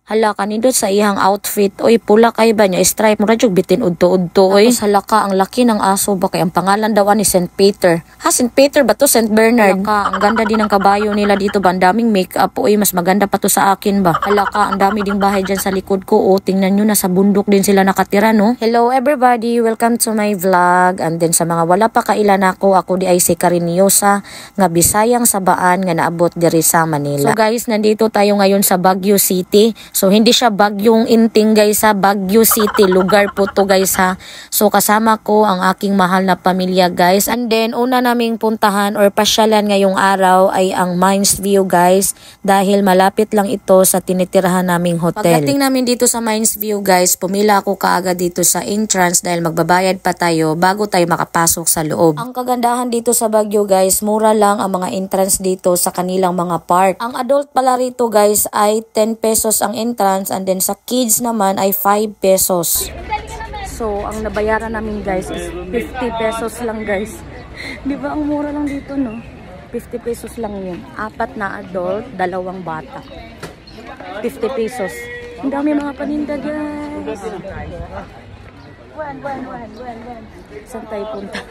Hala kanindot sa iyang outfit. Oy, pula kay ba niya stripe mo radyog bitin udto-udto oy. Tapos hala ka, ang laki ng aso ba kay ang pangalan daw ni St. Peter. Ha, St. Peter ba to? St. Bernard. Hala ka, ang ganda din ng kabayo nila dito ba? Ang daming makeup. Oy, mas maganda pa to sa akin ba? Hala ka, ang dami ding bahay dyan sa likod ko. Oh, tingnan nyo, nasa bundok din sila nakatira, no? Hello everybody, welcome to my vlog. And then sa mga wala pa kailan ako di ay si Karinyosa nga Bisayang Sabaan nga naabot diri sa Manila. So guys, nandito tayo ngayon sa Baguio City. So hindi siya Bagyong Inting guys sa Baguio City, lugar po to guys ha. So kasama ko ang aking mahal na pamilya guys. And then una naming puntahan or pasyalan ngayong araw ay ang Mines View guys. Dahil malapit lang ito sa tinitirahan naming hotel. Pagdating namin dito sa Mines View guys, pumila ako kaagad dito sa entrance dahil magbabayad pa tayo bago tayo makapasok sa loob. Ang kagandahan dito sa Baguio guys, mura lang ang mga entrance dito sa kanilang mga park. Ang adult pala rito guys ay 10 pesos ang entrance and then sa kids naman ay 5 pesos. So, ang nabayaran namin guys is 50 pesos lang guys. Di ba ang mura lang dito no? 50 pesos lang yun. 4 na adult, 2 bata. 50 pesos. Ang dami mga paninda guys. Saan tayo punta?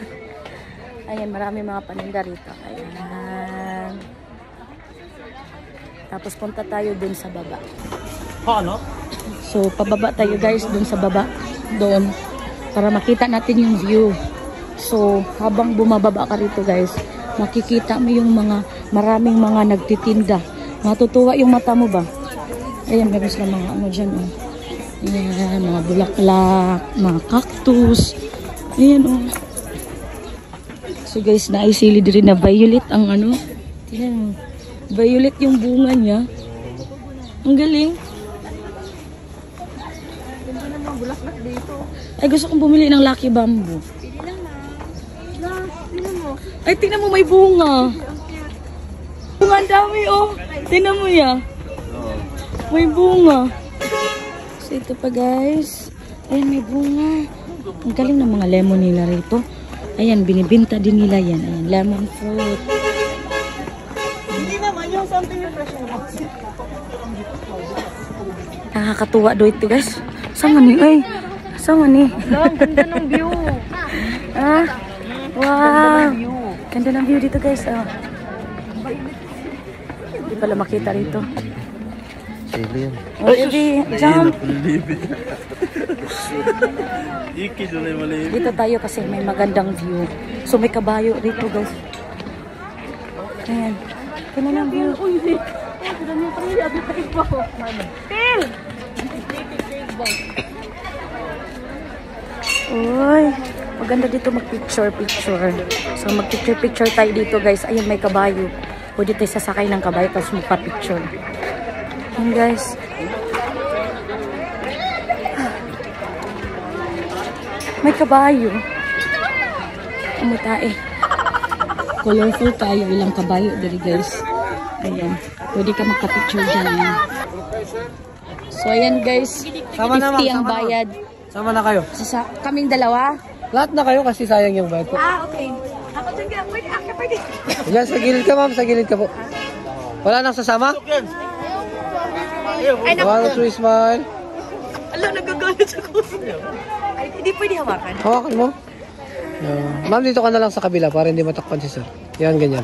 Ayan, marami mga paninda rito. Ayan. Tapos punta tayo dun sa baba. Ano? So, pababa tayo guys dun sa baba. Doon. Para makita natin yung view. So, habang bumababa ka rito guys, makikita mo yung maraming mga nagtitinda. Matutuwa yung mata mo ba? Ayan, meron sila mga ano dyan. Oh. Ayan, mga bulaklak, mga cactus. Ayan oh. So guys, naisilid rin na violet ang ano. Ayan. Violet yung bunga niya. Ang galing. Bulaklak dito. Ay, gusto kong bumili ng Lucky Bamboo. Pili lang na. Tingnan mo. Ay, tingnan mo, may bunga. Bunga, ang dami, oh. Tingnan mo ya. May bunga. So, ito pa, guys. Ayan, may bunga. Ang galing ng mga lemon nila rito. Ayan, binibinta din nila yan. Ayan, lemon fruit. Hindi naman yung something refreshing. Nakakatuwa do ito, guys. Saan nga ni? Ay, saan nga ni? Ang ganda ng view. Ah, wow. Ganda ng view dito guys. Oh. Hindi pala makita rito. Alien. Oh, baby, jump. Dito tayo kasi may magandang view. So may kabayo rito guys. Ayan. Ganda ng view. Phil! Uy, maganda dito mag-picture. So mag-picture tayo dito guys. Ayun, may kabayo. Pwede tayo sasakay ng kabayo tapos magpa-picture. Ayun guys. May kabayo. May tae. Colorful tayo. Ilang kabayo dali guys. Ayan. Pwede ka magpa-picture dyan. So ayan guys. 50 ang bayad. Sama na kayo. Kaming dalawa? Lahat na kayo kasi sayang yung bayad ko. Ah, okay. Ako dyan ka. Pwede. Yan, sa gilid ka ma'am. Sa gilid ka po. Wala nang sasama? Ay, naku. 1, 2, 3, smile. Ala, nagagalit ako. Ay, hindi pwede hawakan. Hawakan mo. Ma'am, dito ka na lang sa kabila para hindi matakpan si sir. Yan, ganyan.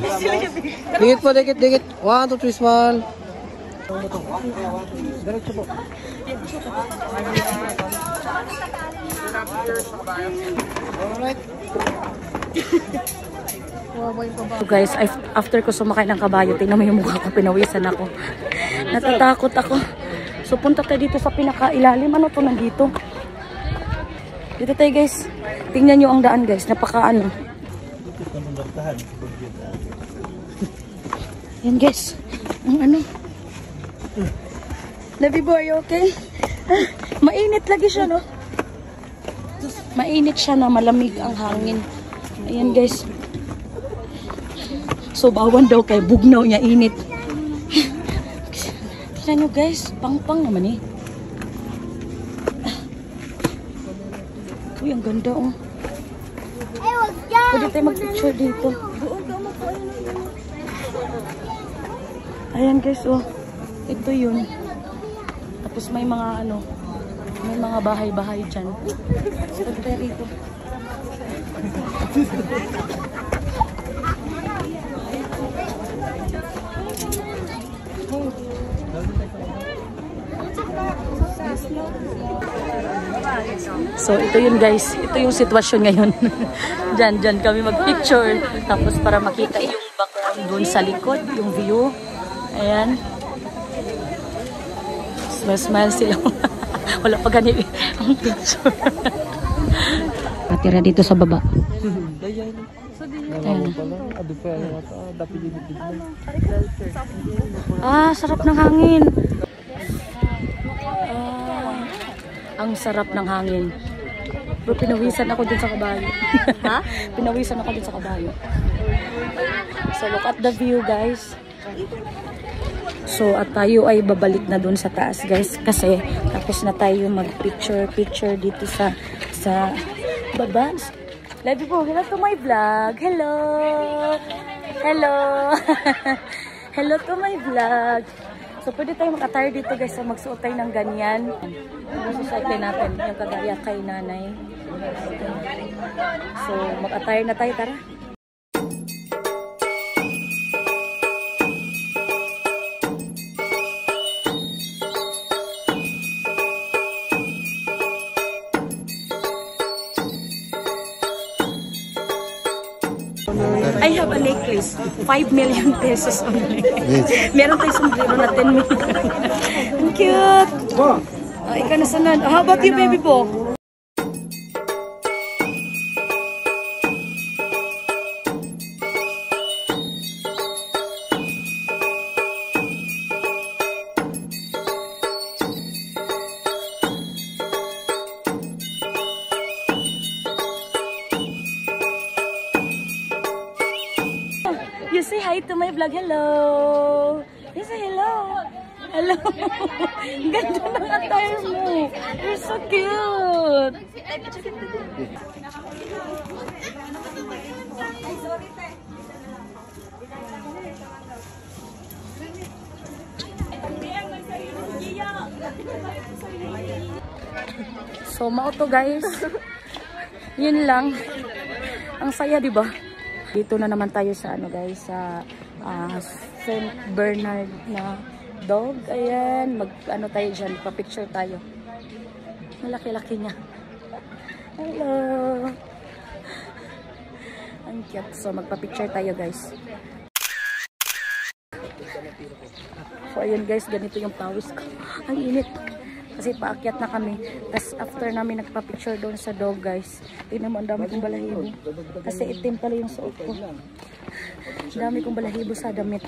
Dikit po, dikit. 1, 2, 3, smile. Diretso po. Alright. So guys, after ko sumakay ng kabayo, tingnan mo yung mukha ko, pinawisan ako. Natatakot ako. So punta tayo dito sa pinakailalim. Ano to nandito? Dito tayo guys. Tingnan nyo ang daan guys. Napaka-ano. Yan guys. Ang ano. Nabi boy, okay? Mainit lagi siya, no? Mainit siya na malamig ang hangin. Ayan, guys. So, bawan daw kay bugnaw niya init. Tignan nyo, guys. Pang-pang naman eh. Uy, ang ganda, oh. Pwede tayo mag-picture dito. Ayan, guys, oh. Ito yun. Tapos may mga ano, may mga bahay-bahay dyan. Punta tayo rito. So ito yun guys, ito yung sitwasyon ngayon. Dyan kami mag-picture. Tapos para makita yung background doon sa likod, yung view. Ayan. Smile sila. Wala pa ganyan ang picture. Patira dito sa baba. Ah, sarap ng hangin. Ang sarap ng hangin. Pero pinawisan ako dun sa kabayo. Ha? Pinawisan ako dun sa kabayo. So look at the view guys. So at tayo ay babalik na dun sa taas guys. Kasi tapos na tayo mag-picture dito sa baba. Love po, hello to my vlog. Hello! Hello! Hello to my vlog. So pwede tayo mag-attire dito guys. So magsuot tayo ng ganyan. Ang society natin, yung kagaya kay nanay. So mag-attire na tayo, tara. I have a necklace, 5 million pesos only. Meron tayong sombrero na 10 million. Ang cute! Ikaw na sunod. How about you, baby po? You say hi to my vlog. Hello. You say hello. Hello. Ganda ng attire mo. You're so cute. So, mauto guys. Yun lang. Ang saya, di ba? Dito na naman tayo sa ano guys, sa St. Bernard na dog. Ayan, ano tayo dyan, pa-picture tayo. Malaki-laki niya. Hello. Ang cute. So magpa-picture tayo guys. So ayun guys, ganito yung pawis ko. Ang init. Kasi paakyat na kami. Tapos after namin nagpa-picture doon sa dog guys, tingnan mo ang dami kong balahibo. Kasi itim pala yung suot ko. Dami kong balahibo sa damit.